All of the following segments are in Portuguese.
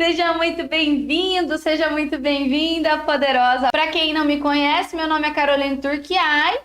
Seja muito bem-vindo, seja muito bem-vinda, poderosa. Para quem não me conhece, meu nome é Caroline Turquiai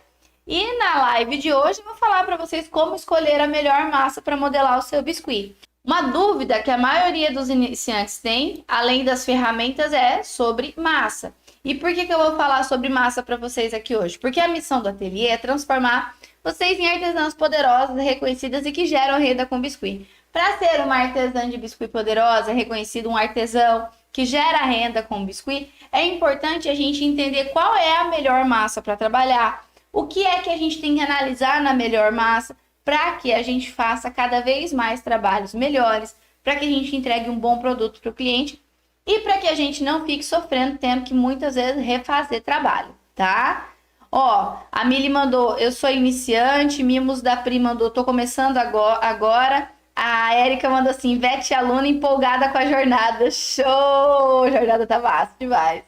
e na live de hoje eu vou falar para vocês como escolher a melhor massa para modelar o seu biscuit. Uma dúvida que a maioria dos iniciantes tem, além das ferramentas, é sobre massa. E por que eu vou falar sobre massa para vocês aqui hoje? Porque a missão do ateliê é transformar vocês em artesãs poderosas, reconhecidas e que geram renda com biscuit. Para ser uma artesã de biscuit poderosa, reconhecido um artesão que gera renda com biscuit, é importante a gente entender qual é a melhor massa para trabalhar, o que é que a gente tem que analisar na melhor massa, para que a gente faça cada vez mais trabalhos melhores, para que a gente entregue um bom produto para o cliente e para que a gente não fique sofrendo, tendo que muitas vezes refazer trabalho, tá? Ó, a Mili mandou, eu sou iniciante, Mimos da Pri mandou, tô começando agora. A Érica mandou assim, Vete aluna empolgada com a jornada. Show! A jornada tá massa demais.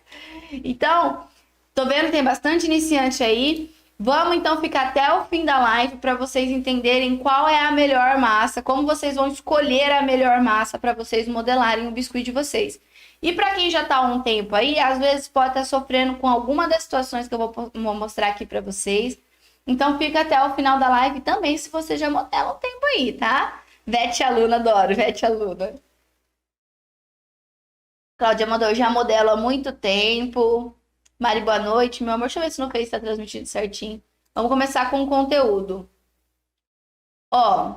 Então, tô vendo que tem bastante iniciante aí. Vamos então ficar até o fim da live para vocês entenderem qual é a melhor massa, como vocês vão escolher a melhor massa para vocês modelarem o biscuit de vocês. E para quem já tá há um tempo aí, às vezes pode estar sofrendo com alguma das situações que eu vou mostrar aqui para vocês. Então fica até o final da live também, se você já modela um tempo aí, tá? Vete aluna, adoro, Vete aluna. Cláudia mandou, eu já modelo há muito tempo. Mari, boa noite. Meu amor, deixa eu ver se no Face está transmitindo certinho. Vamos começar com o conteúdo. Ó,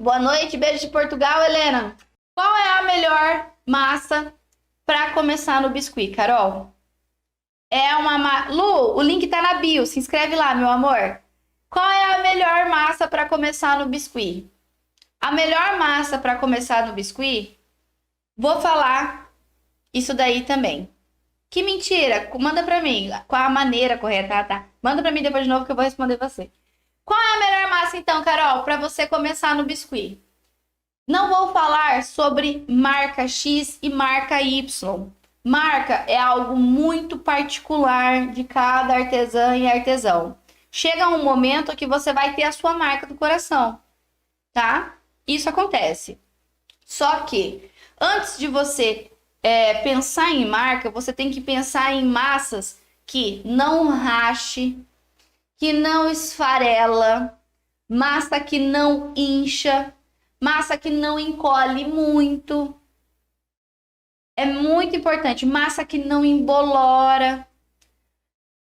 boa noite, beijo de Portugal, Helena. Qual é a melhor massa para começar no biscuit, Carol? É uma... Lu, o link tá na bio, se inscreve lá, meu amor. Qual é a melhor massa para começar no biscuit? A melhor massa para começar no biscuit, vou falar isso daí também. Que mentira, manda para mim, qual a maneira correta, tá? Manda para mim depois de novo que eu vou responder você. Qual é a melhor massa então, Carol, para você começar no biscuit? Não vou falar sobre marca X e marca Y. Marca é algo muito particular de cada artesã e artesão. Chega um momento que você vai ter a sua marca do coração, tá? Isso acontece. Só que antes de você pensar em marca, você tem que pensar em massas que não rache, que não esfarela, massa que não incha, massa que não encolhe muito. É muito importante. Massa que não embolora.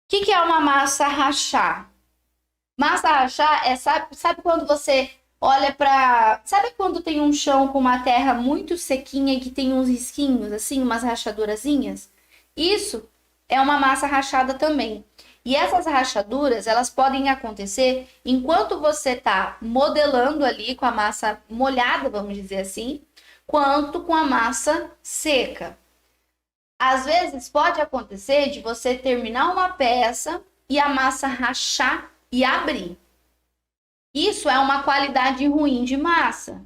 O que é uma massa rachar? Massa rachar é, sabe quando você olha para... Sabe quando tem um chão com uma terra muito sequinha e que tem uns risquinhos, assim, umas rachadurazinhas? Isso é uma massa rachada também. E essas rachaduras, elas podem acontecer enquanto você está modelando ali com a massa molhada, vamos dizer assim, quanto com a massa seca. Às vezes pode acontecer de você terminar uma peça e a massa rachar e abrir. Isso é uma qualidade ruim de massa.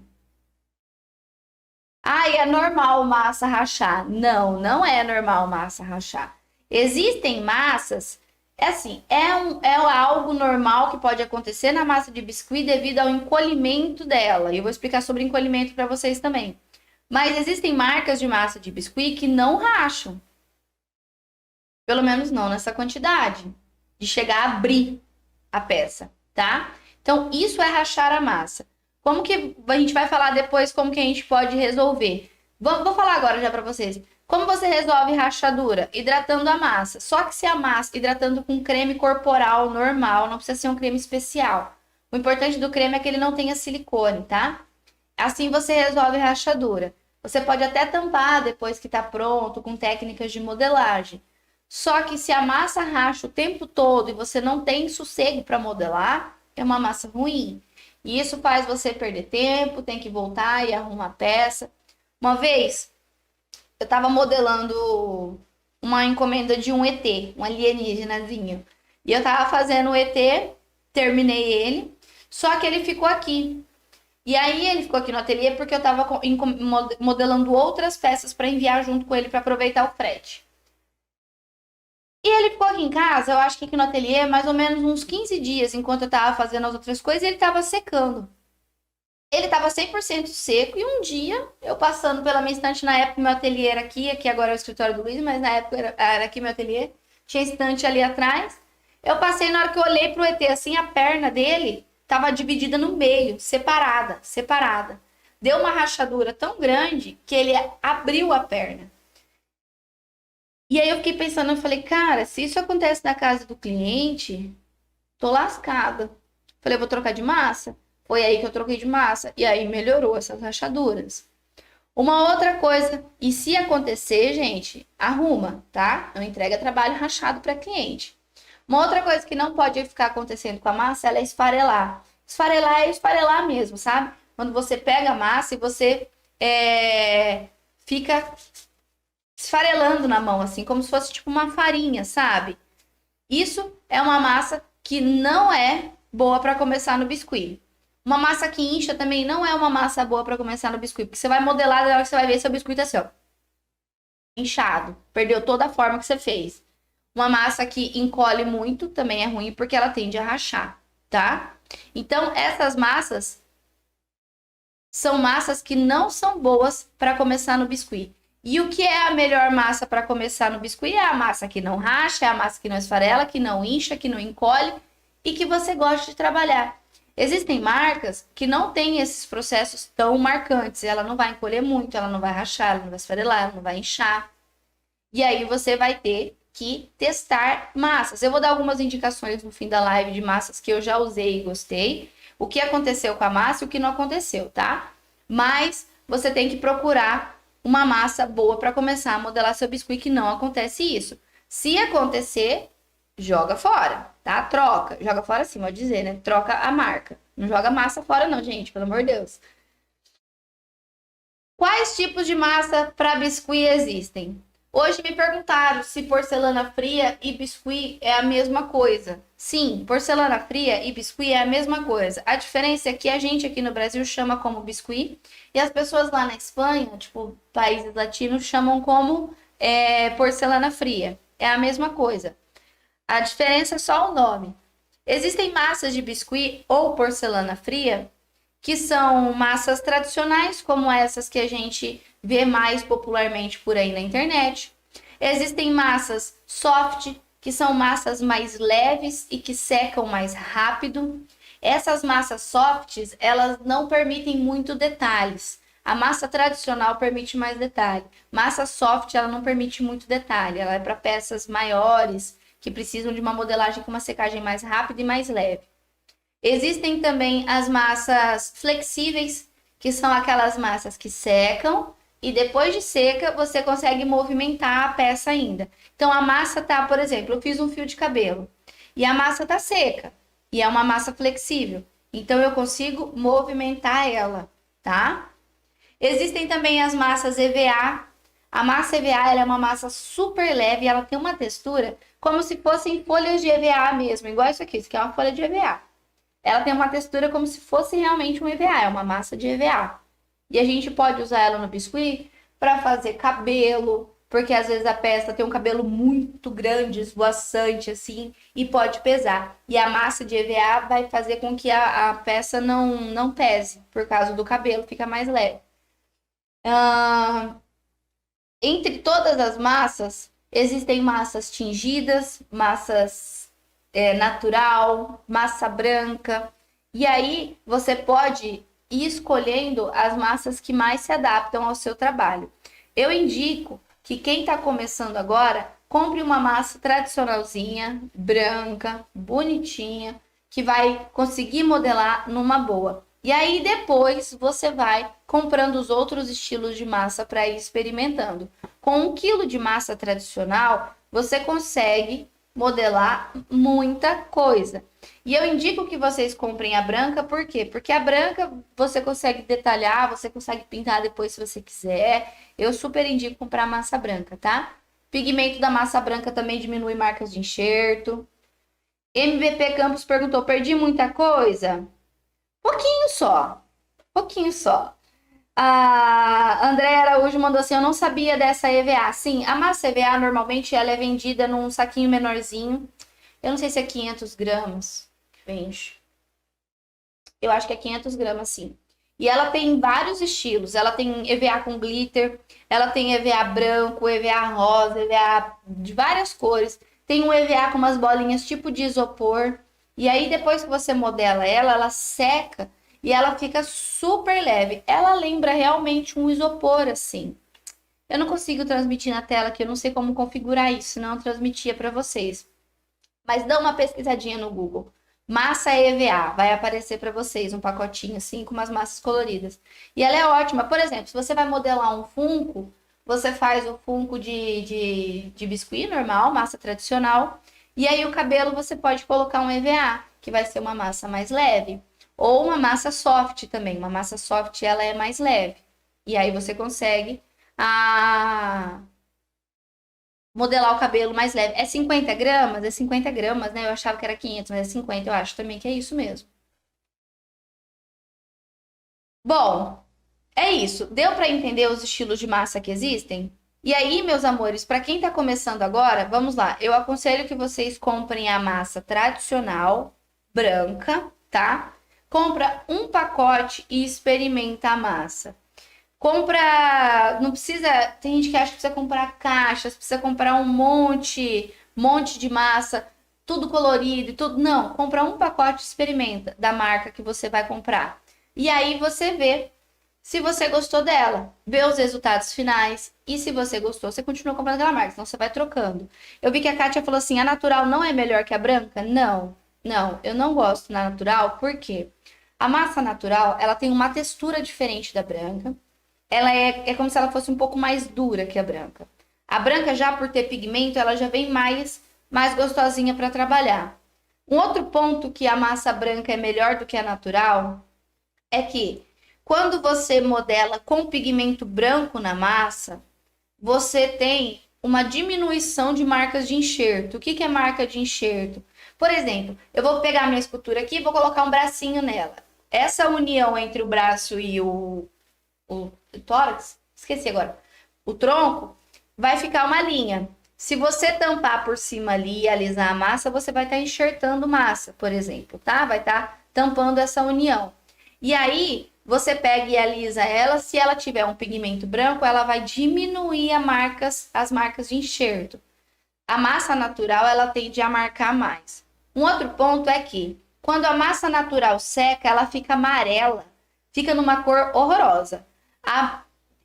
Ah, é normal massa rachar. Não, não é normal massa rachar. Existem massas, é algo normal que pode acontecer na massa de biscuit devido ao encolhimento dela. E eu vou explicar sobre encolhimento para vocês também. Mas existem marcas de massa de biscuit que não racham. Pelo menos não nessa quantidade. De chegar a abrir a peça, tá? Então, isso é rachar a massa. Como que a gente vai falar depois como que a gente pode resolver? Vou falar agora já para vocês. Como você resolve rachadura? Hidratando a massa. Só que se a massa, hidratando com creme corporal normal, não precisa ser um creme especial. O importante do creme é que ele não tenha silicone, tá? Assim você resolve rachadura. Você pode até tampar depois que tá pronto, com técnicas de modelagem. Só que se a massa racha o tempo todo e você não tem sossego para modelar, é uma massa ruim. E isso faz você perder tempo, tem que voltar e arrumar a peça. Uma vez, eu estava modelando uma encomenda de um ET, um alienígenazinho. E eu estava fazendo o ET, terminei ele, só que ele ficou aqui. E aí ele ficou aqui no ateliê porque eu estava modelando outras peças para enviar junto com ele para aproveitar o frete. E ele ficou aqui em casa, eu acho que aqui no ateliê, mais ou menos uns 15 dias, enquanto eu tava fazendo as outras coisas, e ele tava secando. Ele estava 100% seco e um dia, eu passando pela minha estante, na época meu ateliê era aqui agora é o escritório do Luiz, mas na época era aqui meu ateliê, tinha estante ali atrás. Eu passei, na hora que eu olhei pro ET assim, a perna dele estava dividida no meio, separada. Deu uma rachadura tão grande que ele abriu a perna. E aí eu fiquei pensando, eu falei, cara, se isso acontece na casa do cliente, tô lascada. Falei, eu vou trocar de massa. Foi aí que eu troquei de massa. E aí melhorou essas rachaduras. Uma outra coisa, e se acontecer, gente, arruma, tá? Não entrega trabalho rachado para cliente. Uma outra coisa que não pode ficar acontecendo com a massa, ela é esfarelar. Esfarelar é esfarelar mesmo, sabe? Quando você pega a massa e você fica esfarelando na mão, assim, como se fosse tipo uma farinha, sabe? Isso é uma massa que não é boa para começar no biscuit. Uma massa que incha também não é uma massa boa para começar no biscuit, porque você vai modelar, na hora que você vai ver seu biscuit assim, ó, inchado, perdeu toda a forma que você fez. Uma massa que encolhe muito também é ruim porque ela tende a rachar, tá? Então, essas massas são massas que não são boas para começar no biscuit. E o que é a melhor massa para começar no biscuit? É a massa que não racha, é a massa que não esfarela, que não incha, que não encolhe e que você gosta de trabalhar. Existem marcas que não têm esses processos tão marcantes. Ela não vai encolher muito, ela não vai rachar, ela não vai esfarelar, ela não vai inchar. E aí você vai ter que testar massas. Eu vou dar algumas indicações no fim da live de massas que eu já usei e gostei. O que aconteceu com a massa e o que não aconteceu, tá? Mas você tem que procurar uma massa boa para começar a modelar seu biscuit, que não acontece isso. Se acontecer, joga fora, tá? Troca. Joga fora assim, vou dizer, né? Troca a marca. Não joga massa fora não, gente, pelo amor de Deus. Quais tipos de massa para biscuit existem? Hoje me perguntaram se porcelana fria e biscuit é a mesma coisa. Sim, porcelana fria e biscuit é a mesma coisa. A diferença é que a gente aqui no Brasil chama como biscuit e as pessoas lá na Espanha, tipo países latinos, chamam como porcelana fria. É a mesma coisa. A diferença é só o nome. Existem massas de biscuit ou porcelana fria que são massas tradicionais, como essas que a gente vê mais popularmente por aí na internet. Existem massas soft, que são massas mais leves e que secam mais rápido. Essas massas softs, elas não permitem muito detalhes. A massa tradicional permite mais detalhe. Massa soft, ela não permite muito detalhe. Ela é para peças maiores, que precisam de uma modelagem com uma secagem mais rápida e mais leve. Existem também as massas flexíveis, que são aquelas massas que secam e depois de seca você consegue movimentar a peça ainda. Então a massa tá, por exemplo, eu fiz um fio de cabelo e a massa tá seca e é uma massa flexível. Então eu consigo movimentar ela, tá? Existem também as massas EVA. A massa EVA ela é uma massa super leve, ela tem uma textura como se fossem folhas de EVA mesmo, igual isso aqui é uma folha de EVA. Ela tem uma textura como se fosse realmente um EVA, é uma massa de EVA. E a gente pode usar ela no biscuit para fazer cabelo, porque às vezes a peça tem um cabelo muito grande, esvoaçante assim, e pode pesar. E a massa de EVA vai fazer com que a peça não pese, por causa do cabelo, fica mais leve. Entre todas as massas, existem massas tingidas, massas natural, massa branca. E aí você pode ir escolhendo as massas que mais se adaptam ao seu trabalho. Eu indico que quem está começando agora, compre uma massa tradicionalzinha, branca, bonitinha, que vai conseguir modelar numa boa. E aí depois você vai comprando os outros estilos de massa para ir experimentando. Com 1 quilo de massa tradicional, você consegue modelar muita coisa. E eu indico que vocês comprem a branca, por quê? Porque a branca você consegue detalhar, você consegue pintar depois se você quiser. Eu super indico comprar massa branca, tá? Pigmento da massa branca também diminui marcas de enxerto. MVP Campos perguntou: perdi muita coisa? Pouquinho só. Pouquinho só. A Andréa Araújo mandou assim: eu não sabia dessa EVA. Sim, a massa EVA normalmente ela é vendida num saquinho menorzinho. Eu não sei se é 500 gramas. Vende. Eu acho que é 500 gramas, sim. E ela tem vários estilos. Ela tem EVA com glitter, ela tem EVA branco, EVA rosa, EVA de várias cores. Tem um EVA com umas bolinhas tipo de isopor. E aí, depois que você modela ela, ela seca e ela fica super leve. Ela lembra realmente um isopor, assim. Eu não consigo transmitir na tela aqui, eu não sei como configurar isso, senão eu transmitia para vocês. Mas dá uma pesquisadinha no Google. Massa EVA, vai aparecer para vocês um pacotinho assim com umas massas coloridas. E ela é ótima. Por exemplo, se você vai modelar um Funko, você faz o Funko de biscuit normal, massa tradicional. E aí o cabelo você pode colocar um EVA, que vai ser uma massa mais leve. Ou uma massa soft também. Uma massa soft ela é mais leve. E aí você consegue modelar o cabelo mais leve. É 50 gramas? É 50 gramas, né? Eu achava que era 500, mas é 50. Eu acho também que é isso mesmo. Bom, é isso. Deu para entender os estilos de massa que existem? E aí, meus amores, para quem tá começando agora, vamos lá. Eu aconselho que vocês comprem a massa tradicional, branca, tá? Compra um pacote e experimenta a massa. Compra, não precisa, tem gente que acha que precisa comprar caixas, precisa comprar um monte de massa, tudo colorido e tudo. Não, compra um pacote e experimenta da marca que você vai comprar. E aí você vê se você gostou dela, vê os resultados finais e se você gostou, você continua comprando aquela marca, senão você vai trocando. Eu vi que a Kátia falou assim, a natural não é melhor que a branca? Não, não, eu não gosto da natural, por quê? A massa natural, ela tem uma textura diferente da branca. Ela é como se ela fosse um pouco mais dura que a branca. A branca, já por ter pigmento, ela já vem mais gostosinha para trabalhar. Um outro ponto que a massa branca é melhor do que a natural é que quando você modela com pigmento branco na massa, você tem uma diminuição de marcas de enxerto. O que é marca de enxerto? Por exemplo, eu vou pegar minha escultura aqui e vou colocar um bracinho nela. Essa união entre o braço e o tórax, esqueci agora, o tronco, vai ficar uma linha. Se você tampar por cima ali e alisar a massa, você vai estar enxertando massa, por exemplo, tá? Vai estar tampando essa união. E aí, você pega e alisa ela, se ela tiver um pigmento branco, ela vai diminuir as marcas de enxerto. A massa natural, ela tende a marcar mais. Um outro ponto é que, quando a massa natural seca, ela fica amarela, fica numa cor horrorosa.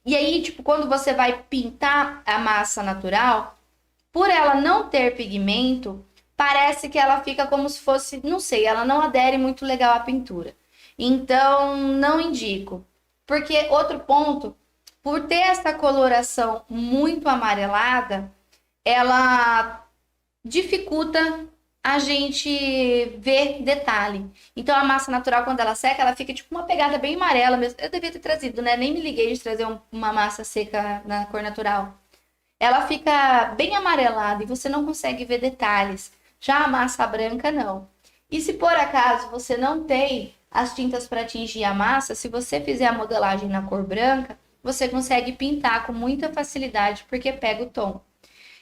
E aí, tipo, quando você vai pintar a massa natural, por ela não ter pigmento, parece que ela fica como se fosse, não sei, ela não adere muito legal à pintura. Então, não indico. Porque outro ponto, por ter essa coloração muito amarelada, ela dificulta a gente ver detalhe. Então a massa natural, quando ela seca, ela fica tipo uma pegada bem amarela mesmo. Eu devia ter trazido, né? Nem me liguei de trazer uma massa seca na cor natural. Ela fica bem amarelada e você não consegue ver detalhes. Já a massa branca, não. E se por acaso você não tem as tintas para atingir a massa, se você fizer a modelagem na cor branca, você consegue pintar com muita facilidade porque pega o tom.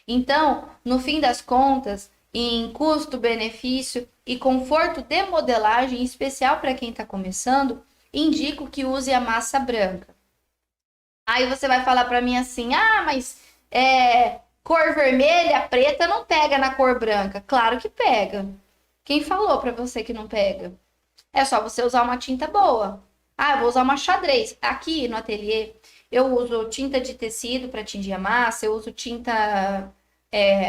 Então, no fim das contas, em custo-benefício e conforto de modelagem, em especial para quem está começando, indico que use a massa branca. Aí você vai falar para mim assim, mas cor vermelha, preta não pega na cor branca. Claro que pega. Quem falou para você que não pega? É só você usar uma tinta boa. Eu vou usar uma xadrez. Aqui no ateliê, eu uso tinta de tecido para tingir a massa, eu uso tinta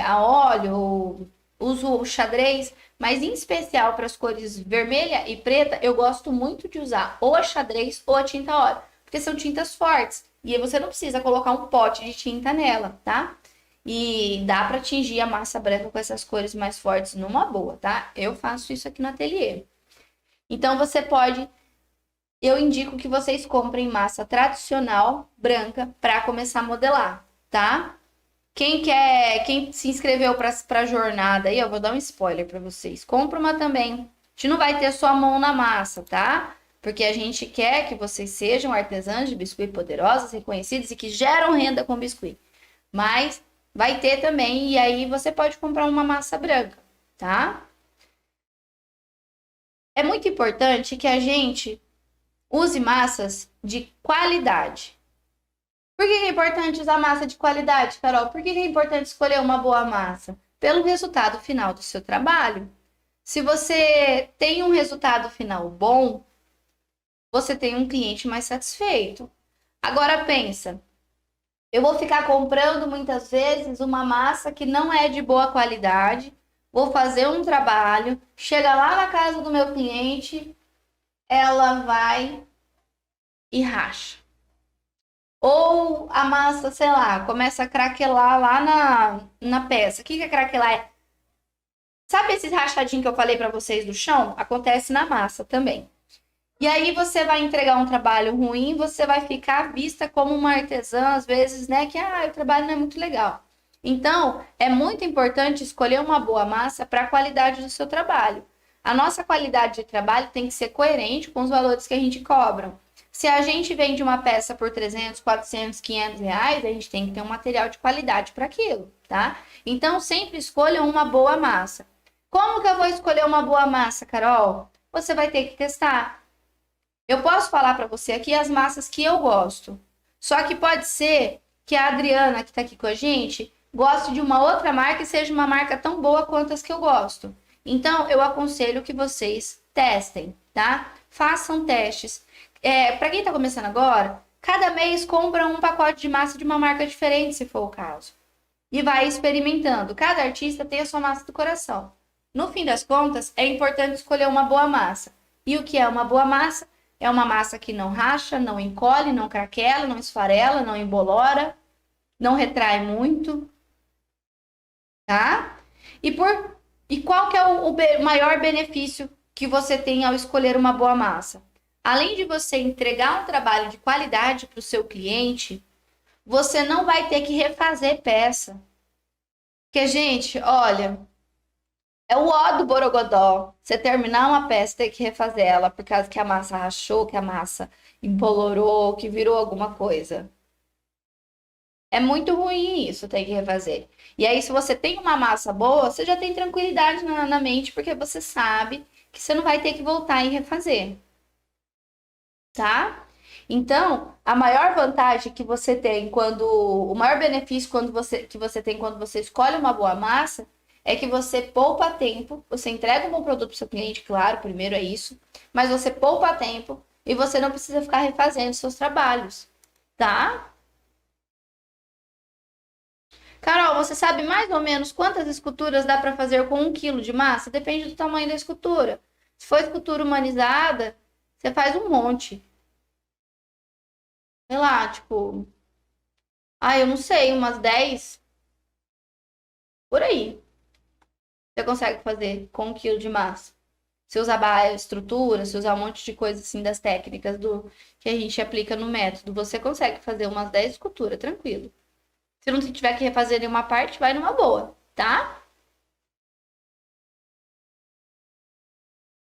a óleo, uso o xadrez, mas em especial para as cores vermelha e preta, eu gosto muito de usar ou a xadrez ou a tinta óleo, porque são tintas fortes. E aí você não precisa colocar um pote de tinta nela, tá? E dá para tingir a massa branca com essas cores mais fortes numa boa, tá? Eu faço isso aqui no ateliê. Então você pode, eu indico que vocês comprem massa tradicional branca para começar a modelar, tá? Quem se inscreveu para a jornada aí, eu vou dar um spoiler para vocês. Compra uma também. A gente não vai ter sua mão na massa, tá? Porque a gente quer que vocês sejam artesãs de biscuit poderosas, reconhecidas e que geram renda com biscuit. Mas vai ter também, e aí você pode comprar uma massa branca, tá? É muito importante que a gente Use massas de qualidade. Por que é importante usar massa de qualidade, Carol? Por que é importante escolher uma boa massa? Pelo resultado final do seu trabalho. Se você tem um resultado final bom, você tem um cliente mais satisfeito. Agora pensa, eu vou ficar comprando muitas vezes uma massa que não é de boa qualidade, vou fazer um trabalho, chega lá na casa do meu cliente, ela vai e racha. Ou a massa, sei lá, começa a craquelar lá na peça. O que é craquelar? Sabe esses rachadinhos que eu falei para vocês do chão? Acontece na massa também. E aí você vai entregar um trabalho ruim, você vai ficar vista como uma artesã, às vezes, né? Que o trabalho não é muito legal. Então, é muito importante escolher uma boa massa para a qualidade do seu trabalho. A nossa qualidade de trabalho tem que ser coerente com os valores que a gente cobra. Se a gente vende uma peça por 300, 400, 500 reais, a gente tem que ter um material de qualidade para aquilo, tá? Então, sempre escolha uma boa massa. Como que eu vou escolher uma boa massa, Carol? Você vai ter que testar. Eu posso falar para você aqui as massas que eu gosto. Só que pode ser que a Adriana, que está aqui com a gente, goste de uma outra marca e seja uma marca tão boa quanto as que eu gosto. Então, eu aconselho que vocês testem, tá? Façam testes. Para quem está começando agora, cada mês compra um pacote de massa de uma marca diferente, se for o caso. E vai experimentando. Cada artista tem a sua massa do coração. No fim das contas, é importante escolher uma boa massa. E o que é uma boa massa? É uma massa que não racha, não encolhe, não craquela, não esfarela, não embolora, não retrai muito, tá? E qual que é o maior benefício que você tem ao escolher uma boa massa? Além de você entregar um trabalho de qualidade para o seu cliente, você não vai ter que refazer peça. Porque, gente, olha, é o ó do borogodó. Você terminar uma peça, ter que refazer ela por causa que a massa rachou, que a massa embolorou, que virou alguma coisa. É muito ruim isso, ter que refazer. E aí, se você tem uma massa boa, você já tem tranquilidade na mente, porque você sabe que você não vai ter que voltar e refazer. Tá? Então, a maior vantagem que você tem o maior benefício que você tem quando você escolhe uma boa massa é que você poupa tempo, você entrega um bom produto para o seu cliente, claro, primeiro é isso, mas você poupa tempo e você não precisa ficar refazendo seus trabalhos, tá? Carol, você sabe mais ou menos quantas esculturas dá para fazer com 1 quilo de massa? Depende do tamanho da escultura. Se for escultura humanizada, você faz um monte. Sei lá, tipo. Eu não sei, umas 10 por aí. Você consegue fazer com 1 quilo de massa. Se usar estrutura, se usar um monte de coisa assim das técnicas que a gente aplica no método, você consegue fazer umas 10 esculturas, tranquilo. Se não tiver que refazer nenhuma parte, vai numa boa, tá?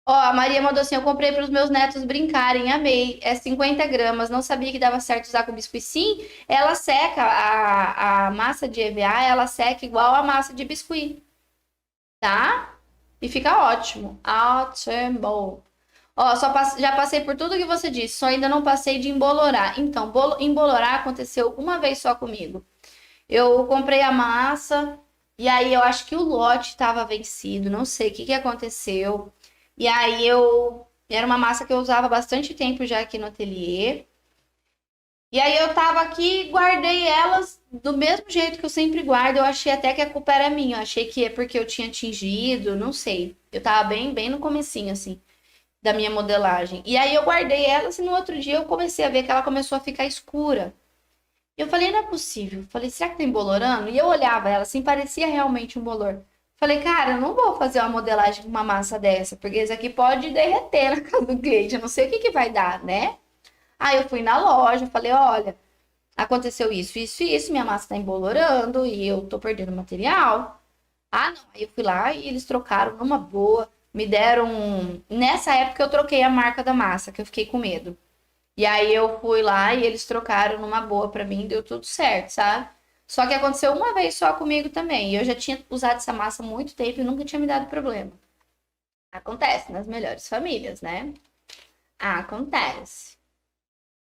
Ó, a Maria mandou assim: eu comprei para os meus netos brincarem, amei. É 50 gramas, não sabia que dava certo usar com biscoito. Sim, ela seca, a massa de EVA, ela seca igual a massa de biscuit, tá? E fica ótimo. Ótimo. Ó, já passei por tudo que você disse, só ainda não passei de embolorar. Então, embolorar aconteceu uma vez só comigo. Eu comprei a massa e aí eu acho que o lote estava vencido, não sei o que aconteceu. E aí era uma massa que eu usava bastante tempo já aqui no ateliê. E aí eu tava aqui, guardei elas do mesmo jeito que eu sempre guardo. Eu achei até que a culpa era minha. Eu achei que é porque eu tinha tingido, não sei. Eu tava bem no comecinho, assim, da minha modelagem. E aí eu guardei elas e no outro dia eu comecei a ver que ela começou a ficar escura. E eu falei, não é possível. Falei, será que tá embolorando? E eu olhava ela assim, parecia realmente um bolor. Falei, cara, eu não vou fazer uma modelagem com uma massa dessa, porque isso aqui pode derreter na casa do cliente. Eu não sei o que vai dar, né? Aí eu fui na loja, falei, olha, aconteceu isso, isso e isso, minha massa tá embolorando e eu tô perdendo material. Ah, não. Aí eu fui lá e eles trocaram numa boa, me deram. Nessa época eu troquei a marca da massa, que eu fiquei com medo. E aí eu fui lá e eles trocaram numa boa pra mim, deu tudo certo, sabe? Só que aconteceu uma vez só comigo também. E eu já tinha usado essa massa há muito tempo e nunca tinha me dado problema. Acontece nas melhores famílias, né? Acontece.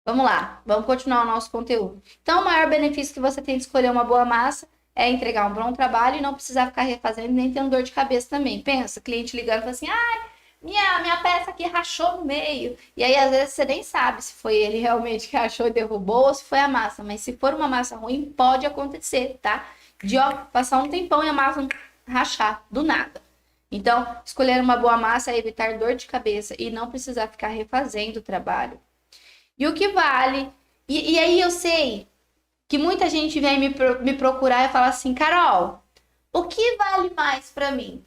Vamos lá, vamos continuar o nosso conteúdo. Então, o maior benefício que você tem de escolher uma boa massa é entregar um bom trabalho e não precisar ficar refazendo nem tendo dor de cabeça também. Pensa, cliente ligando e fala assim, minha peça aqui rachou no meio. E aí, às vezes, você nem sabe se foi ele realmente que rachou e derrubou ou se foi a massa. Mas se for uma massa ruim, pode acontecer, tá? De passar um tempão e a massa rachar, do nada. Então, escolher uma boa massa é evitar dor de cabeça e não precisar ficar refazendo o trabalho. E o que vale? E aí eu sei que muita gente vem me procurar e fala assim, Carol, o que vale mais para mim?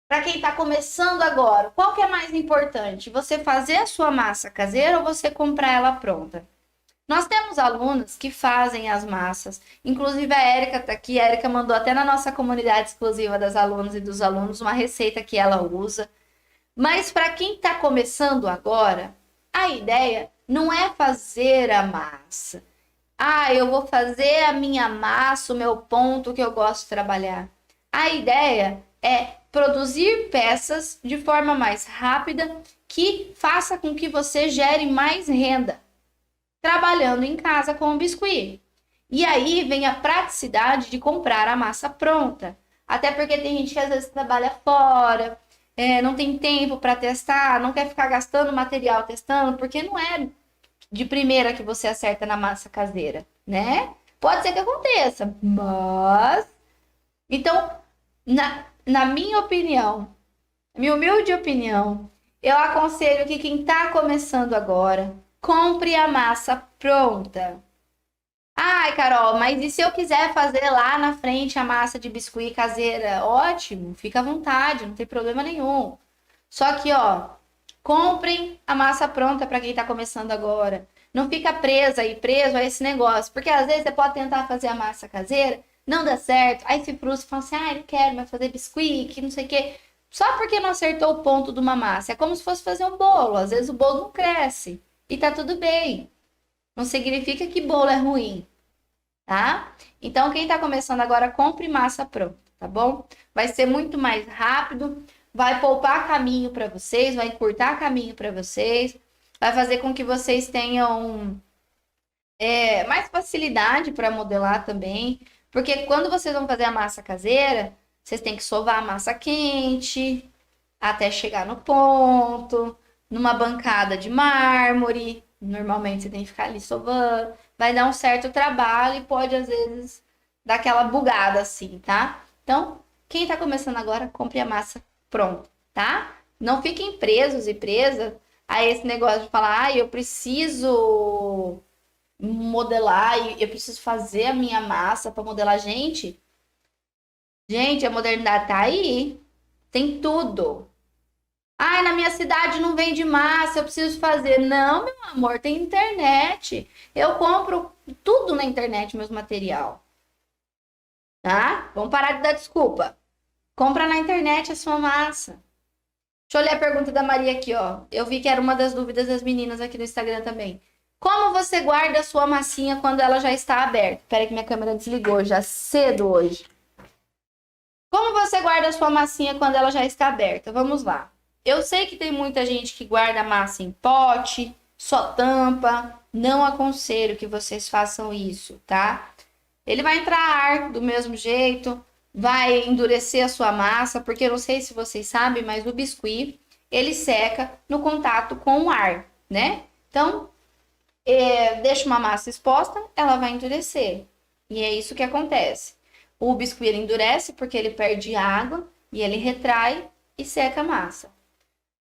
Para quem está começando agora, qual que é mais importante? Você fazer a sua massa caseira ou você comprar ela pronta? Nós temos alunos que fazem as massas, inclusive a Érica está aqui, a Érica mandou até na nossa comunidade exclusiva das alunas e dos alunos uma receita que ela usa. Mas para quem está começando agora, a ideia não é fazer a massa. Eu vou fazer a minha massa, o meu ponto que eu gosto de trabalhar. A ideia é produzir peças de forma mais rápida que faça com que você gere mais renda trabalhando em casa com o biscuit. E aí vem a praticidade de comprar a massa pronta. Até porque tem gente que às vezes trabalha fora, não tem tempo para testar, não quer ficar gastando material testando, porque não é de primeira que você acerta na massa caseira, né? Pode ser que aconteça, mas... Então, na minha opinião, minha humilde opinião, eu aconselho que quem está começando agora, compre a massa pronta. Ai, Carol, mas e se eu quiser fazer lá na frente a massa de biscuit caseira? Ótimo, fica à vontade, não tem problema nenhum. Só que, ó, comprem a massa pronta para quem está começando agora. Não fica presa e preso a esse negócio. Porque às vezes você pode tentar fazer a massa caseira, não dá certo. Aí se frustra e fala assim, não quero mais fazer biscuit, que não sei o quê. Só porque não acertou o ponto de uma massa. É como se fosse fazer um bolo. Às vezes o bolo não cresce. E tá tudo bem. Não significa que bolo é ruim, tá? Então, quem tá começando agora, compre massa pronta, tá bom? Vai ser muito mais rápido, vai poupar caminho para vocês, vai encurtar caminho para vocês, vai fazer com que vocês tenham mais facilidade para modelar também, porque quando vocês vão fazer a massa caseira, vocês têm que sovar a massa quente até chegar no ponto, numa bancada de mármore, normalmente você tem que ficar ali sovando, vai dar um certo trabalho e pode às vezes dar aquela bugada assim, tá? Então, quem tá começando agora, compre a massa pronta, tá? Não fiquem presos e presas a esse negócio de falar, eu preciso modelar, eu preciso fazer a minha massa para modelar. Gente, a modernidade tá aí, tem tudo. Na minha cidade não vende massa, eu preciso fazer. Não, meu amor, tem internet. Eu compro tudo na internet, meus material. Tá? Vamos parar de dar desculpa. Compra na internet a sua massa. Deixa eu ler a pergunta da Maria aqui, ó. Eu vi que era uma das dúvidas das meninas aqui no Instagram também. Como você guarda a sua massinha quando ela já está aberta? Espera que minha câmera desligou já cedo hoje. Como você guarda a sua massinha quando ela já está aberta? Vamos lá. Eu sei que tem muita gente que guarda massa em pote, só tampa. Não aconselho que vocês façam isso, tá? Ele vai entrar ar do mesmo jeito, vai endurecer a sua massa, porque eu não sei se vocês sabem, mas o biscuit, ele seca no contato com o ar, né? Então, deixa uma massa exposta, ela vai endurecer. E é isso que acontece. O biscuit ele endurece porque ele perde água e ele retrai e seca a massa.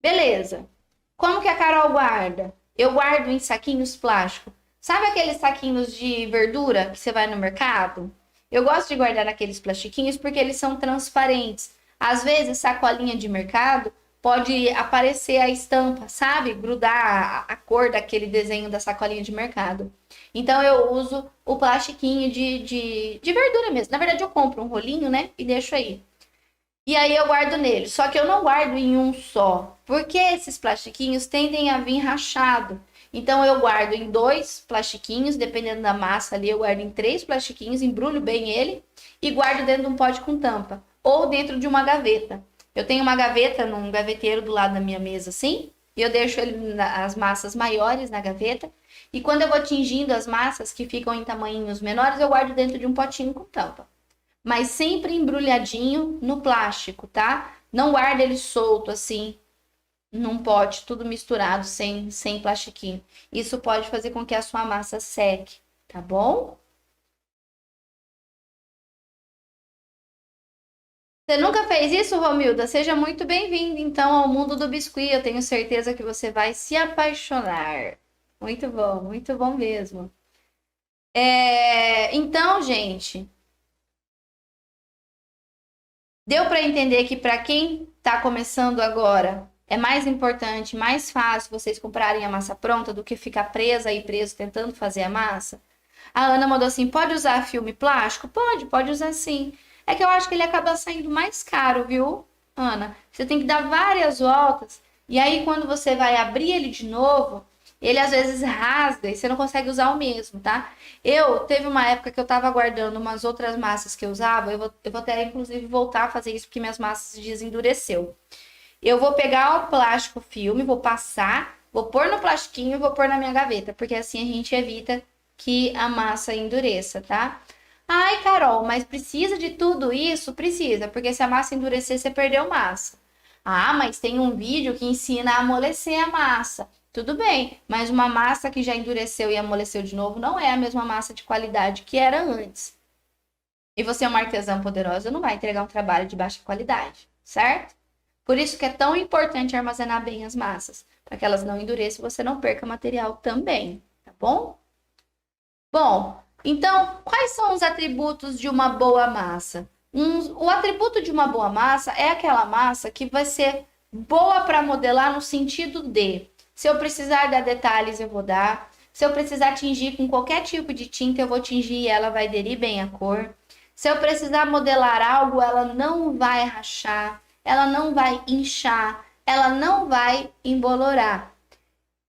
Beleza. Como que a Carol guarda? Eu guardo em saquinhos plásticos. Sabe aqueles saquinhos de verdura que você vai no mercado? Eu gosto de guardar naqueles plastiquinhos porque eles são transparentes. Às vezes, sacolinha de mercado pode aparecer a estampa, sabe? Grudar a cor daquele desenho da sacolinha de mercado. Então, eu uso o plastiquinho de verdura mesmo. Na verdade, eu compro um rolinho, né? E deixo aí. E aí eu guardo nele. Só que eu não guardo em um só. Porque esses plastiquinhos tendem a vir rachado. Então eu guardo em 2 plastiquinhos, dependendo da massa ali, eu guardo em 3 plastiquinhos, embrulho bem ele e guardo dentro de um pote com tampa. Ou dentro de uma gaveta. Eu tenho uma gaveta num gaveteiro do lado da minha mesa assim. e eu deixo as massas maiores na gaveta. E quando eu vou tingindo as massas que ficam em tamanhos menores, eu guardo dentro de um potinho com tampa. Mas sempre embrulhadinho no plástico, tá? Não guarda ele solto assim, num pote, tudo misturado, sem plastiquinho. Isso pode fazer com que a sua massa seque, tá bom? Você nunca fez isso, Romilda? Seja muito bem-vindo, então, ao mundo do biscuit. Eu tenho certeza que você vai se apaixonar. Muito bom mesmo. Então, gente, deu para entender que para quem está começando agora, é mais importante, mais fácil vocês comprarem a massa pronta do que ficar presa e preso tentando fazer a massa? A Ana mandou assim: pode usar filme plástico? Pode usar sim. É que eu acho que ele acaba saindo mais caro, viu, Ana? Você tem que dar várias voltas. E aí, quando você vai abrir ele de novo, ele às vezes rasga e você não consegue usar o mesmo, tá? Teve uma época que eu tava guardando umas outras massas que eu usava. Eu vou até, inclusive, voltar a fazer isso porque minhas massas desendureceu. Eu vou pegar o plástico filme, vou passar, vou pôr no plastiquinho e vou pôr na minha gaveta, porque assim a gente evita que a massa endureça, tá? Ai, Carol, mas precisa de tudo isso? Precisa, porque se a massa endurecer, você perdeu massa. Ah, mas tem um vídeo que ensina a amolecer a massa. Tudo bem, mas uma massa que já endureceu e amoleceu de novo não é a mesma massa de qualidade que era antes. E você é uma artesã poderosa, não vai entregar um trabalho de baixa qualidade, certo? Por isso que é tão importante armazenar bem as massas, para que elas não endureçam e você não perca material também, tá bom? Bom, então, quais são os atributos de uma boa massa? O atributo de uma boa massa é aquela massa que vai ser boa para modelar no sentido de, se eu precisar dar detalhes, eu vou dar. Se eu precisar tingir com qualquer tipo de tinta, eu vou tingir e ela vai aderir bem à cor. Se eu precisar modelar algo, ela não vai rachar, ela não vai inchar, ela não vai embolorar.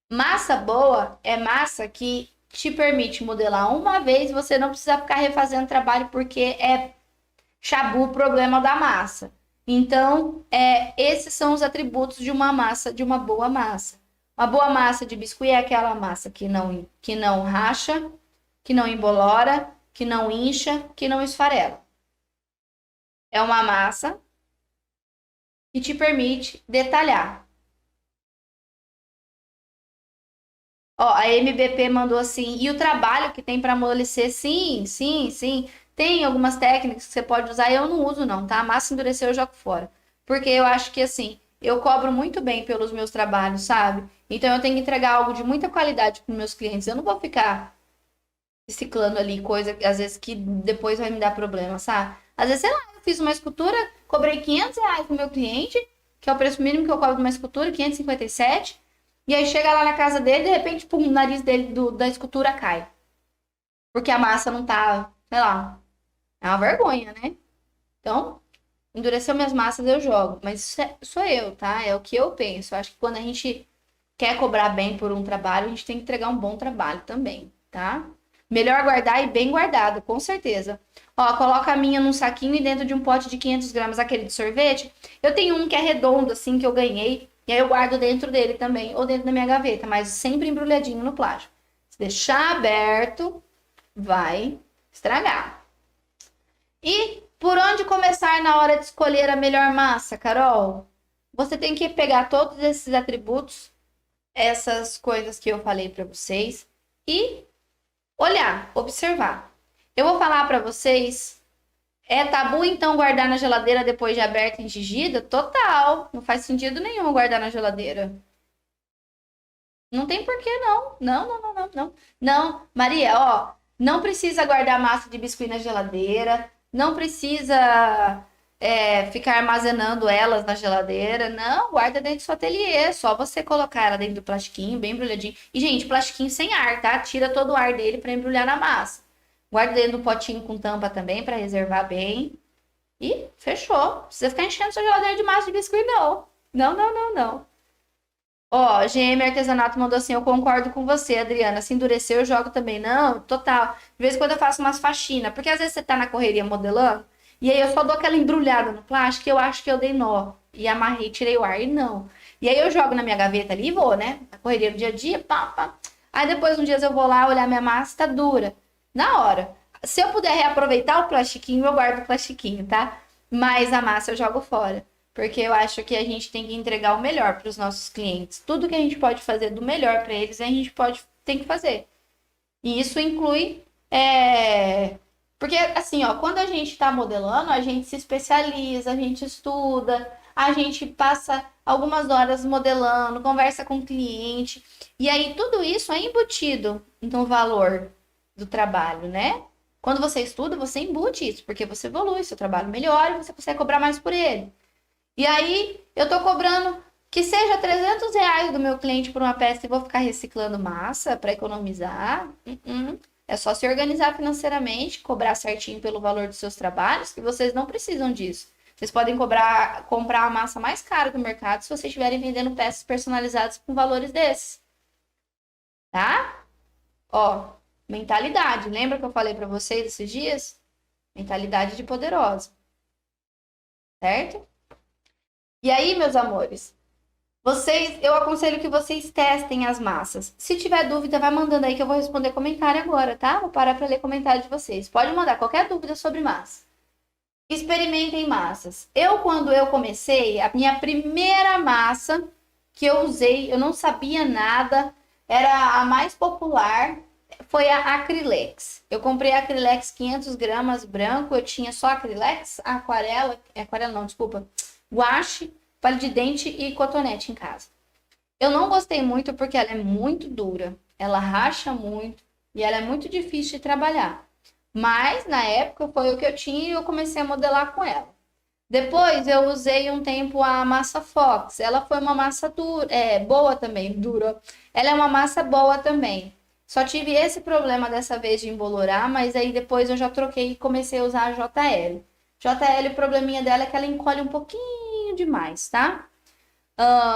Massa boa é massa que te permite modelar uma vez e você não precisa ficar refazendo trabalho porque é chabu o problema da massa. Então, esses são os atributos de uma massa, de uma boa massa. Uma boa massa de biscuit é aquela massa que não racha, que não embolora, que não incha, que não esfarela. É uma massa que te permite detalhar. Ó, a MBP mandou assim, e o trabalho que tem para amolecer, sim. Tem algumas técnicas que você pode usar, eu não uso não, tá? A massa endureceu, eu jogo fora. Porque eu acho que assim, eu cobro muito bem pelos meus trabalhos, sabe? Então eu tenho que entregar algo de muita qualidade para meus clientes. Eu não vou ficar reciclando ali coisa, às vezes, que depois vai me dar problema, sabe? Às vezes, sei lá, eu fiz uma escultura, cobrei R$ 500 pro meu cliente, que é o preço mínimo que eu cobro de uma escultura, 557. E aí chega lá na casa dele, de repente, pum, o nariz dele da escultura cai. Porque a massa não tá, sei lá. É uma vergonha, né? Então, endureceu minhas massas, eu jogo. Mas isso sou eu, tá? É o que eu penso. Eu acho que quando a gente quer cobrar bem por um trabalho, a gente tem que entregar um bom trabalho também, tá? Melhor guardar e bem guardado, com certeza. Ó, coloca a minha num saquinho e dentro de um pote de 500 gramas, aquele de sorvete. Eu tenho um que é redondo, assim, que eu ganhei. E aí eu guardo dentro dele também, ou dentro da minha gaveta, mas sempre embrulhadinho no plástico. Se deixar aberto, vai estragar. E por onde começar na hora de escolher a melhor massa, Carol? Você tem que pegar todos esses atributos, essas coisas que eu falei para vocês, e olhar, observar. Eu vou falar para vocês. É tabu, então, guardar na geladeira depois de aberta e enchigida? Total. Não faz sentido nenhum guardar na geladeira. Não tem porquê, não. Não. Não, Maria, ó. Não precisa guardar massa de biscuit na geladeira. Não precisa ficar armazenando elas na geladeira. Não, guarda dentro do seu ateliê. Só você colocar ela dentro do plastiquinho, bem embrulhadinho. E, gente, plastiquinho sem ar, tá? Tira todo o ar dele para embrulhar na massa. Guarda dentro do potinho com tampa também para reservar bem. E fechou. Não precisa ficar enchendo sua geladeira de massa de biscuit, não. Não. Ó, GM Artesanato mandou assim, eu concordo com você, Adriana. Se endureceu, eu jogo também. Não, total. De vez em quando eu faço umas faxinas. Porque às vezes você tá na correria modelando. E aí eu só dou aquela embrulhada no plástico e eu acho que eu dei nó. E amarrei, tirei o ar. E não. E aí eu jogo na minha gaveta ali e vou, né? A correria do dia a dia, pá, pá. Aí depois, um dia eu vou lá olhar minha massa, tá dura. Na hora. Se eu puder reaproveitar o plastiquinho, eu guardo o plastiquinho, tá? Mas a massa eu jogo fora. Porque eu acho que a gente tem que entregar o melhor para os nossos clientes. Tudo que a gente pode fazer do melhor para eles, a gente tem que fazer. E isso inclui. Porque, assim, ó, quando a gente está modelando, a gente se especializa, a gente estuda, a gente passa algumas horas modelando, conversa com o cliente. E aí, tudo isso é embutido no valor do trabalho, né? Quando você estuda, você embute isso, porque você evolui, seu trabalho melhora e você consegue cobrar mais por ele. E aí, eu tô cobrando que seja R$ 300 do meu cliente por uma peça e vou ficar reciclando massa para economizar. É só se organizar financeiramente, cobrar certinho pelo valor dos seus trabalhos, que vocês não precisam disso. Vocês podem comprar a massa mais cara do mercado se vocês estiverem vendendo peças personalizadas com valores desses. Tá? Ó, mentalidade. Lembra que eu falei para vocês esses dias? Mentalidade de poderosa. Certo? E aí, meus amores, eu aconselho que vocês testem as massas. Se tiver dúvida, vai mandando aí que eu vou responder comentário agora, tá? Vou parar para ler comentário de vocês. Pode mandar qualquer dúvida sobre massa. Experimentem massas. Quando eu comecei, a minha primeira massa que eu usei, eu não sabia nada, era a mais popular, foi a Acrylex. Eu comprei a Acrylex 500 gramas branco, eu tinha só Acrylex, aquarela não, desculpa, guache, palha de dente e cotonete em casa. Eu não gostei muito porque ela é muito dura, ela racha muito e ela é muito difícil de trabalhar. Mas na época foi o que eu tinha e eu comecei a modelar com ela. Depois eu usei um tempo a massa Fox. Ela foi uma massa dura, boa também, dura. Ela é uma massa boa também. Só tive esse problema dessa vez de embolorar, mas aí depois eu já troquei e comecei a usar a JL. JL, o probleminha dela é que ela encolhe um pouquinho demais, tá?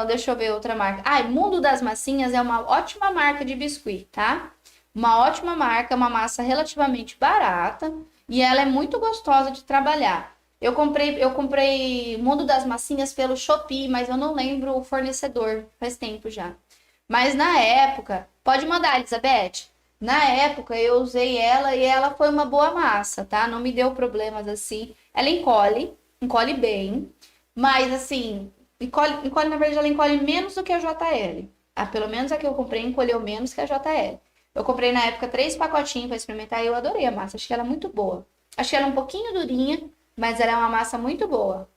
Deixa eu ver outra marca. Mundo das Massinhas é uma ótima marca de biscuit, tá? Uma ótima marca, uma massa relativamente barata e ela é muito gostosa de trabalhar. Eu comprei Mundo das Massinhas pelo Shopee, mas eu não lembro o fornecedor, faz tempo já. Mas na época, pode mandar, Elizabeth. Na época eu usei ela e ela foi uma boa massa, tá? Não me deu problemas assim. Ela encolhe bem, mas assim, encolhe, na verdade, ela encolhe menos do que a JL. Pelo menos a que eu comprei encolheu menos que a JL. Eu comprei na época 3 pacotinhos para experimentar e eu adorei a massa. Achei ela muito boa. Achei ela um pouquinho durinha, mas ela é uma massa muito boa.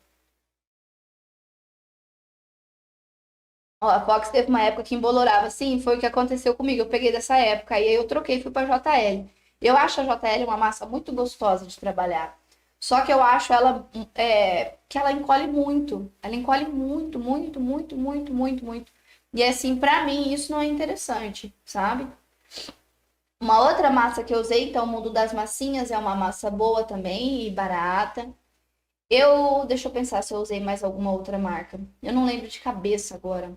Ó, a Fox teve uma época que embolorava assim, foi o que aconteceu comigo. Eu peguei dessa época e aí eu troquei e fui para JL. Eu acho a JL uma massa muito gostosa de trabalhar. Só que eu acho ela que ela encolhe muito. Ela encolhe muito, muito, muito, muito, muito, muito. E assim, para mim isso não é interessante, sabe? Uma outra massa que eu usei, então, o Mundo das Massinhas, é uma massa boa também e barata. Deixa eu pensar se eu usei mais alguma outra marca. Eu não lembro de cabeça agora.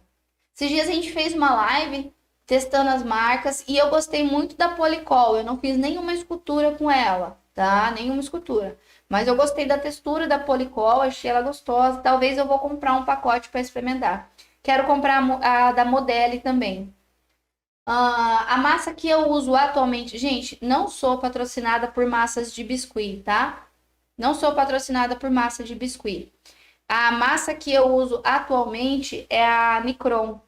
Esses dias a gente fez uma live testando as marcas e eu gostei muito da Polycol. Eu não fiz nenhuma escultura com ela, tá? Nenhuma escultura. Mas eu gostei da textura da Polycol, achei ela gostosa. Talvez eu vou comprar um pacote para experimentar. Quero comprar a da Modele também. A massa que eu uso atualmente, gente, não sou patrocinada por massas de biscuit, tá? Não sou patrocinada por massa de biscuit. A massa que eu uso atualmente é a Nicron.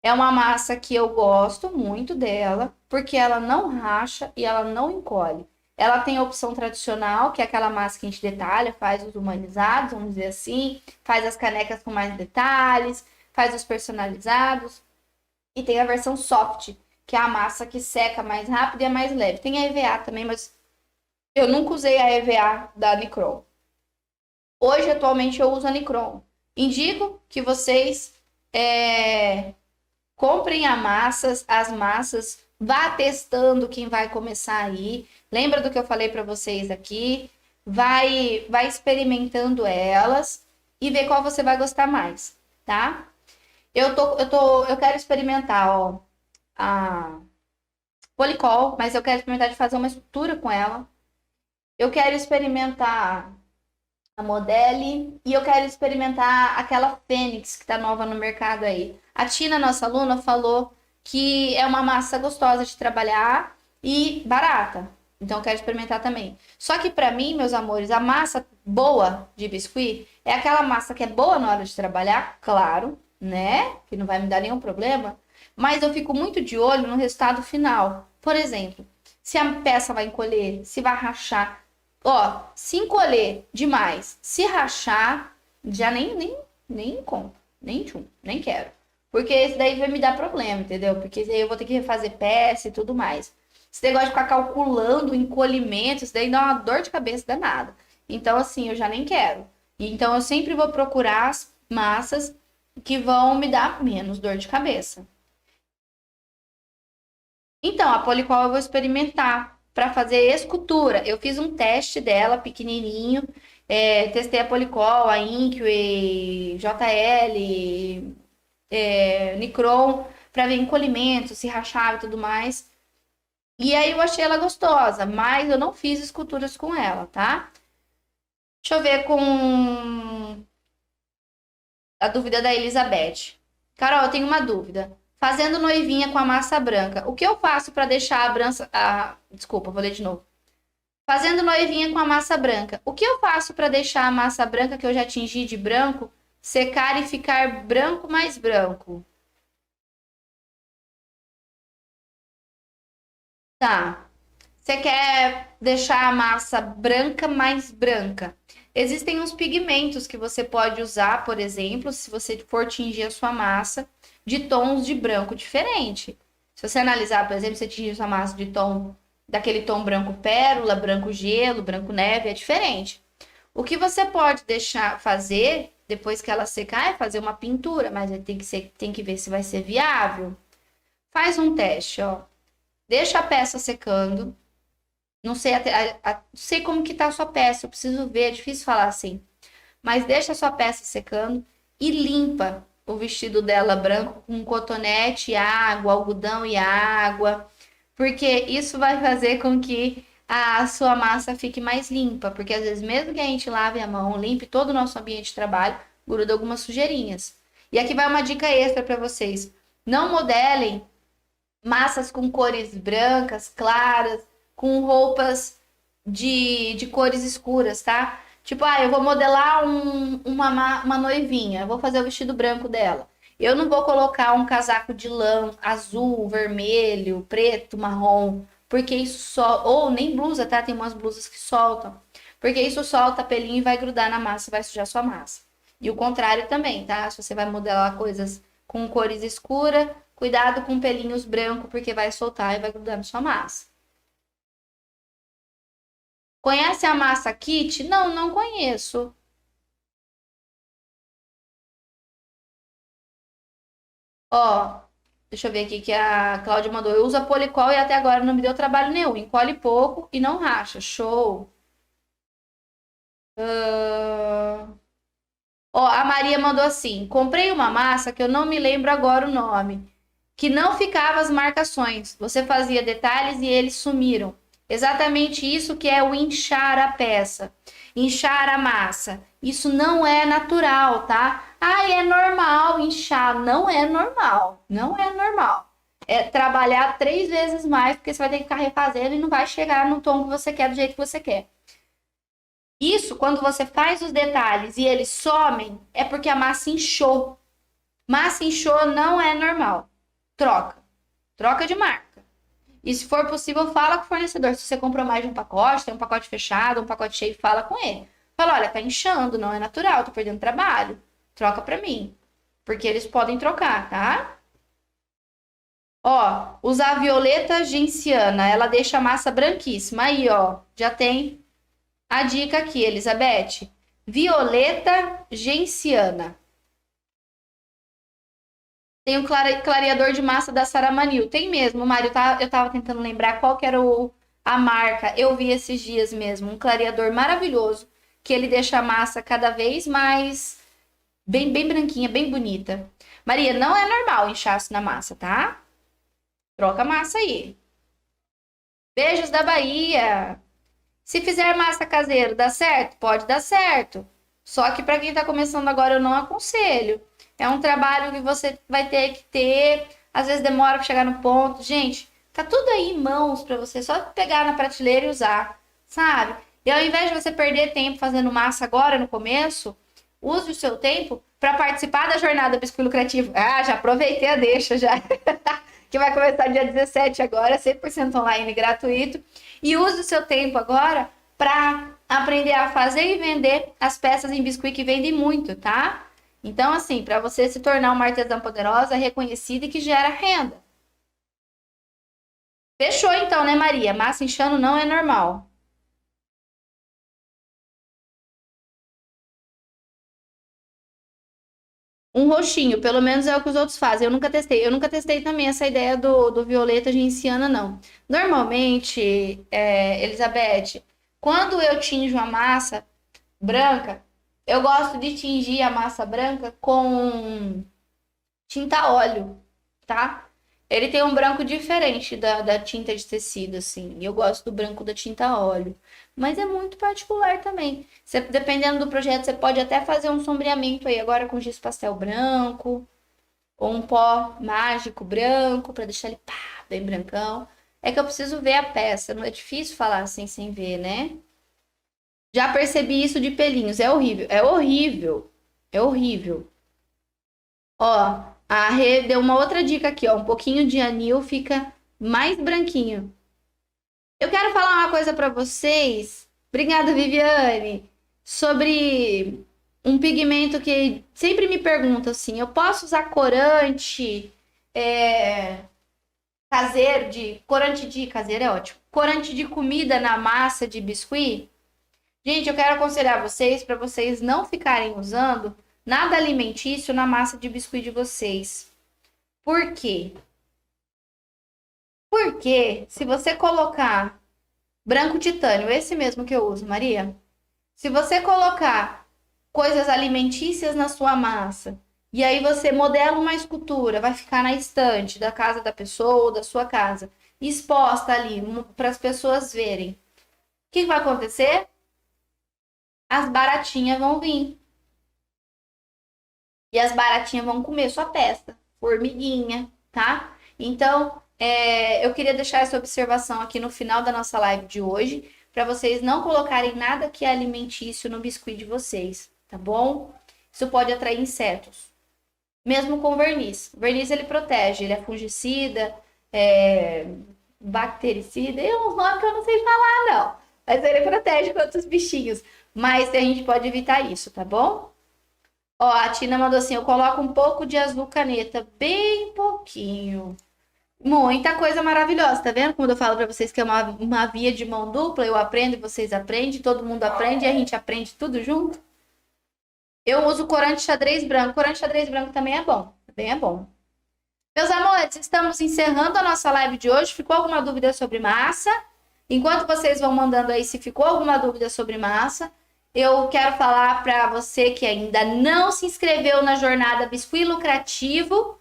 É uma massa que eu gosto muito dela, porque ela não racha e ela não encolhe. Ela tem a opção tradicional, que é aquela massa que a gente detalha, faz os humanizados, vamos dizer assim, faz as canecas com mais detalhes, faz os personalizados. E tem a versão soft, que é a massa que seca mais rápido e é mais leve. Tem a EVA também, mas eu nunca usei a EVA da Nicron. Hoje, atualmente, eu uso a Nicron. Indico que vocês comprem as massas, vá testando quem vai começar aí. Lembra do que eu falei para vocês aqui? Vai experimentando elas e ver qual você vai gostar mais, tá? Eu quero experimentar, ó, a Polycol, mas eu quero experimentar de fazer uma escultura com ela. Eu quero experimentar a Modele, e eu quero experimentar aquela Fênix que tá nova no mercado aí. A Tina, nossa aluna, falou que é uma massa gostosa de trabalhar e barata. Então eu quero experimentar também. Só que pra mim, meus amores, a massa boa de biscuit é aquela massa que é boa na hora de trabalhar, claro, né? Que não vai me dar nenhum problema, mas eu fico muito de olho no resultado final. Por exemplo, se a peça vai encolher, se vai rachar. Ó, se encolher demais, se rachar, já nem compro, nem tchum, nem quero. Porque esse daí vai me dar problema, entendeu? Porque aí eu vou ter que refazer peça e tudo mais. Esse negócio de ficar calculando o encolhimento, isso daí dá uma dor de cabeça danada. Então, assim, eu já nem quero. Então, eu sempre vou procurar as massas que vão me dar menos dor de cabeça. Então, a Polycol eu vou experimentar para fazer escultura. Eu fiz um teste dela pequenininho, testei a Polycol, a Inkway, JL, Nicron, para ver encolhimento, se rachava e tudo mais. E aí eu achei ela gostosa, mas eu não fiz esculturas com ela, tá? Deixa eu ver com a dúvida da Elizabeth. Carol, eu tenho uma dúvida. Fazendo noivinha com a massa branca, o que eu faço para deixar a branca. Desculpa, vou ler de novo. Fazendo noivinha com a massa branca, o que eu faço para deixar a massa branca que eu já tingi de branco secar e ficar branco mais branco? Tá. Você quer deixar a massa branca mais branca? Existem uns pigmentos que você pode usar, por exemplo, se você for tingir a sua massa de tons de branco diferente. Se você analisar, por exemplo, você tingir sua massa de tom daquele tom branco pérola, branco gelo, branco neve, é diferente. O que você pode deixar fazer depois que ela secar é fazer uma pintura, mas tem que ver se vai ser viável. Faz um teste, ó. Deixa a peça secando. Não sei, não sei como que tá a sua peça, eu preciso ver, é difícil falar assim. Mas deixa a sua peça secando e limpa o vestido dela branco com cotonete, água, algodão e água, porque isso vai fazer com que a sua massa fique mais limpa, porque às vezes mesmo que a gente lave a mão, limpe todo o nosso ambiente de trabalho, gruda algumas sujeirinhas. E aqui vai uma dica extra para vocês. Não modelem massas com cores brancas, claras, com roupas de cores escuras, tá? Tipo, eu vou modelar uma noivinha, eu vou fazer o vestido branco dela. Eu não vou colocar um casaco de lã azul, vermelho, preto, marrom, porque isso só. Ou nem blusa, tá? Tem umas blusas que soltam. Porque isso solta pelinho e vai grudar na massa, vai sujar sua massa. E o contrário também, tá? Se você vai modelar coisas com cores escuras, cuidado com pelinhos brancos, porque vai soltar e vai grudar na sua massa. Conhece a massa kit? Não, não conheço. Ó, deixa eu ver aqui que a Cláudia mandou. Eu uso a Polycol e até agora não me deu trabalho nenhum. Encolhe pouco e não racha. Show. Ó, a Maria mandou assim: comprei uma massa que eu não me lembro agora o nome, que não ficava as marcações. Você fazia detalhes e eles sumiram. Exatamente isso que é o inchar a peça, inchar a massa. Isso não é natural, tá? É normal inchar. Não é normal. Não é normal. É trabalhar 3 vezes mais, porque você vai ter que ficar refazendo e não vai chegar no tom que você quer, do jeito que você quer. Isso, quando você faz os detalhes e eles somem, é porque a massa inchou. Massa inchou não é normal. Troca. Troca de marca. E se for possível, fala com o fornecedor. Se você comprou mais de um pacote, tem um pacote fechado, um pacote cheio, fala com ele. Fala, olha, tá inchando, não é natural, tô perdendo trabalho. Troca pra mim. Porque eles podem trocar, tá? Ó, usar a violeta genciana, ela deixa a massa branquíssima. Aí, ó, já tem a dica aqui, Elizabeth. Violeta genciana. Tem o clareador de massa da Saramanil. Tem mesmo, Mário. Eu tava tentando lembrar qual que era a marca. Eu vi esses dias mesmo. Um clareador maravilhoso. Que ele deixa a massa cada vez mais bem branquinha, bem bonita. Maria, não é normal inchaço na massa, tá? Troca a massa aí. Beijos da Bahia. Se fizer massa caseira, dá certo? Pode dar certo. Só que para quem está começando agora, eu não aconselho. É um trabalho que você vai ter que ter, às vezes demora para chegar no ponto. Gente, tá tudo aí em mãos para você só pegar na prateleira e usar, sabe? E ao invés de você perder tempo fazendo massa agora no começo, use o seu tempo para participar da jornada Biscoito Lucrativo. Ah, já aproveitei a deixa já. Que vai começar dia 17 agora, 100% online gratuito. E use o seu tempo agora para aprender a fazer e vender as peças em biscuit que vendem muito, tá? Então, assim, para você se tornar uma artesã poderosa, reconhecida e que gera renda. Fechou então, né, Maria? Massa inchando não é normal. Um roxinho, pelo menos é o que os outros fazem. Eu nunca testei. Eu nunca testei também essa ideia do violeta genciana, não. Normalmente, Elizabeth, quando eu tinjo a massa branca, eu gosto de tingir a massa branca com tinta óleo, tá? Ele tem um branco diferente da tinta de tecido, assim. E eu gosto do branco da tinta óleo. Mas é muito particular também. Você, dependendo do projeto, você pode até fazer um sombreamento aí agora com giz pastel branco. Ou um pó mágico branco, para deixar ele pá, bem brancão. É que eu preciso ver a peça. Não é difícil falar assim sem ver, né? Já percebi isso de pelinhos. É horrível. É horrível. É horrível. Ó, a Rê deu uma outra dica aqui, ó. Um pouquinho de anil fica mais branquinho. Eu quero falar uma coisa para vocês. Obrigada, Viviane. Sobre um pigmento que sempre me perguntam assim: eu posso usar corante caseiro de corante de caseiro é ótimo. Corante de comida na massa de biscuit? Gente, eu quero aconselhar vocês para vocês não ficarem usando nada alimentício na massa de biscuit de vocês. Por quê? Porque se você colocar branco titânio, esse mesmo que eu uso, Maria, se você colocar coisas alimentícias na sua massa e aí você modela uma escultura, vai ficar na estante da casa da pessoa ou da sua casa, exposta ali para as pessoas verem. O que vai acontecer? As baratinhas vão vir. E as baratinhas vão comer sua testa, formiguinha, tá? Então, eu queria deixar essa observação aqui no final da nossa live de hoje, para vocês não colocarem nada que é alimentício no biscuit de vocês, tá bom? Isso pode atrair insetos. Mesmo com verniz. O verniz ele protege, ele é fungicida, bactericida, é um nome que eu não sei falar, não. Mas ele protege contra os bichinhos. Mas a gente pode evitar isso, tá bom? Ó, a Tina mandou assim, eu coloco um pouco de azul caneta, bem pouquinho. Muita coisa maravilhosa, tá vendo? Quando eu falo pra vocês que é uma via de mão dupla, eu aprendo e vocês aprendem, todo mundo aprende e a gente aprende tudo junto. Eu uso corante xadrez branco. Corante xadrez branco também é bom. Também é bom. Meus amores, estamos encerrando a nossa live de hoje. Ficou alguma dúvida sobre massa? Enquanto vocês vão mandando aí se ficou alguma dúvida sobre massa, eu quero falar para você que ainda não se inscreveu na jornada Biscuit Lucrativo,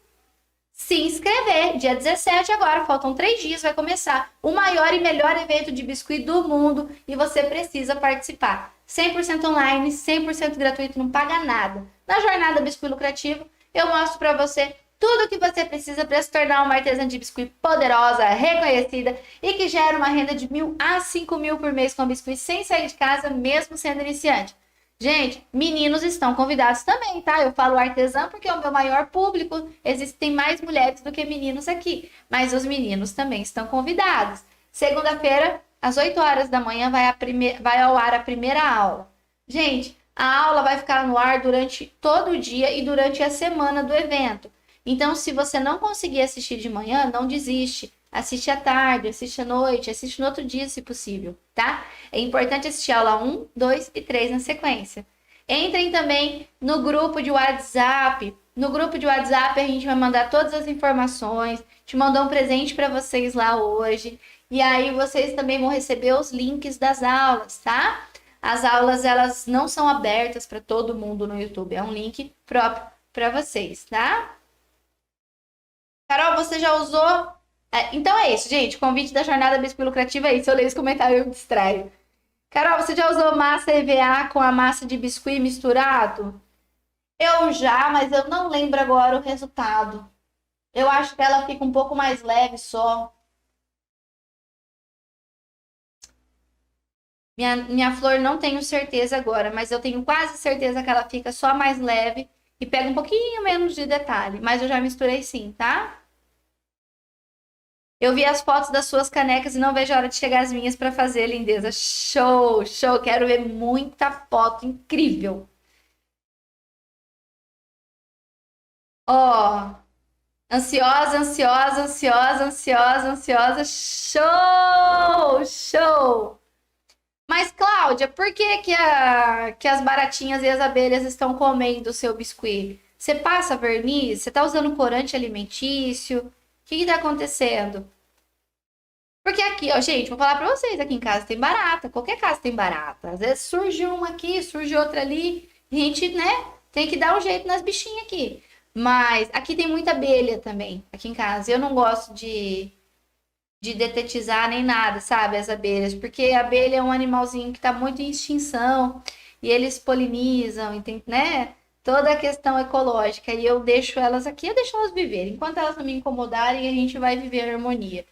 se inscrever. Dia 17 agora, faltam 3 dias, vai começar o maior e melhor evento de biscuit do mundo e você precisa participar. 100% online, 100% gratuito, não paga nada. Na jornada Biscuit Lucrativo, eu mostro para você tudo o que você precisa para se tornar uma artesã de biscuit poderosa, reconhecida e que gera uma renda de 1.000 a 5.000 por mês com biscuit sem sair de casa, mesmo sendo iniciante. Gente, meninos estão convidados também, tá? Eu falo artesã porque é o meu maior público. Existem mais mulheres do que meninos aqui, mas os meninos também estão convidados. Segunda-feira, às 8 horas da manhã, vai ao ar a primeira aula. Gente, a aula vai ficar no ar durante todo o dia e durante a semana do evento. Então, se você não conseguir assistir de manhã, não desiste. Assiste à tarde, assiste à noite, assiste no outro dia, se possível, tá? É importante assistir a aula 1, 2 e 3 na sequência. Entrem também no grupo de WhatsApp. No grupo de WhatsApp a gente vai mandar todas as informações. Te mandou um presente para vocês lá hoje. E aí vocês também vão receber os links das aulas, tá? As aulas, elas não são abertas para todo mundo no YouTube. É um link próprio para vocês, tá? Carol, você já usou... Então é isso, gente. Convite da jornada Biscuit Lucrativa é isso. Eu leio os comentários e eu me distraio. Carol, você já usou massa EVA com a massa de biscuit misturado? Eu já, mas eu não lembro agora o resultado. Eu acho que ela fica um pouco mais leve só. Minha flor não tenho certeza agora, mas eu tenho quase certeza que ela fica só mais leve e pega um pouquinho menos de detalhe. Mas eu já misturei sim, tá? Eu vi as fotos das suas canecas e não vejo a hora de chegar as minhas para fazer, lindeza. Show, show. Quero ver muita foto incrível. Ó, ansiosa, ansiosa, ansiosa, ansiosa, ansiosa. Show, show. Mas, Cláudia, por que que as baratinhas e as abelhas estão comendo o seu biscuit? Você passa verniz? Você tá usando corante alimentício? O que que tá acontecendo? Porque aqui, ó, gente, vou falar pra vocês, aqui em casa tem barata, qualquer casa tem barata. Às vezes surge uma aqui, surge outra ali, a gente, né, tem que dar um jeito nas bichinhas aqui. Mas aqui tem muita abelha também, aqui em casa. Eu não gosto de detetizar nem nada, sabe, as abelhas, porque a abelha é um animalzinho que tá muito em extinção e eles polinizam, né? Toda a questão ecológica. E eu deixo elas aqui, eu deixo elas viverem. Enquanto elas não me incomodarem, a gente vai viver em harmonia.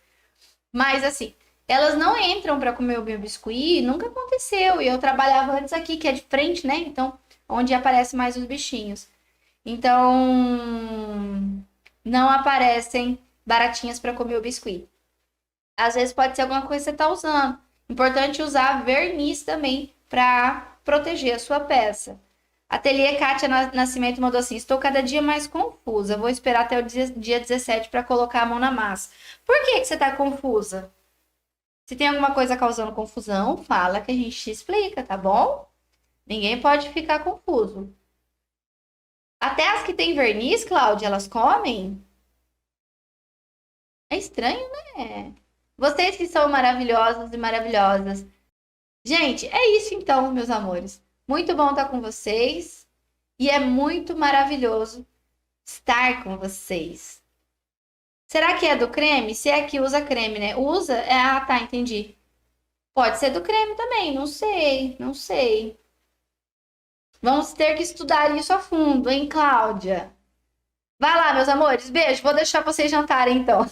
Mas assim, elas não entram para comer o meu biscuit, nunca aconteceu. E eu trabalhava antes aqui, que é de frente, né? Então, onde aparecem mais os bichinhos. Então, não aparecem baratinhas para comer o biscuit. Às vezes pode ser alguma coisa que você está usando. Importante usar verniz também para proteger a sua peça. Ateliê Kátia Nascimento mandou assim: estou cada dia mais confusa. Vou esperar até o dia 17 para colocar a mão na massa. Por que que você está confusa? Se tem alguma coisa causando confusão, fala que a gente te explica, tá bom? Ninguém pode ficar confuso. Até as que têm verniz, Cláudia, elas comem? É estranho, né? Vocês que são maravilhosos e maravilhosas. Gente, é isso então, meus amores. Muito bom estar com vocês e é muito maravilhoso estar com vocês. Será que é do creme? Se é que usa creme, né? Usa? Ah, tá, entendi. Pode ser do creme também, não sei, não sei. Vamos ter que estudar isso a fundo, hein, Cláudia? Vai lá, meus amores. Beijo. Vou deixar vocês jantarem então.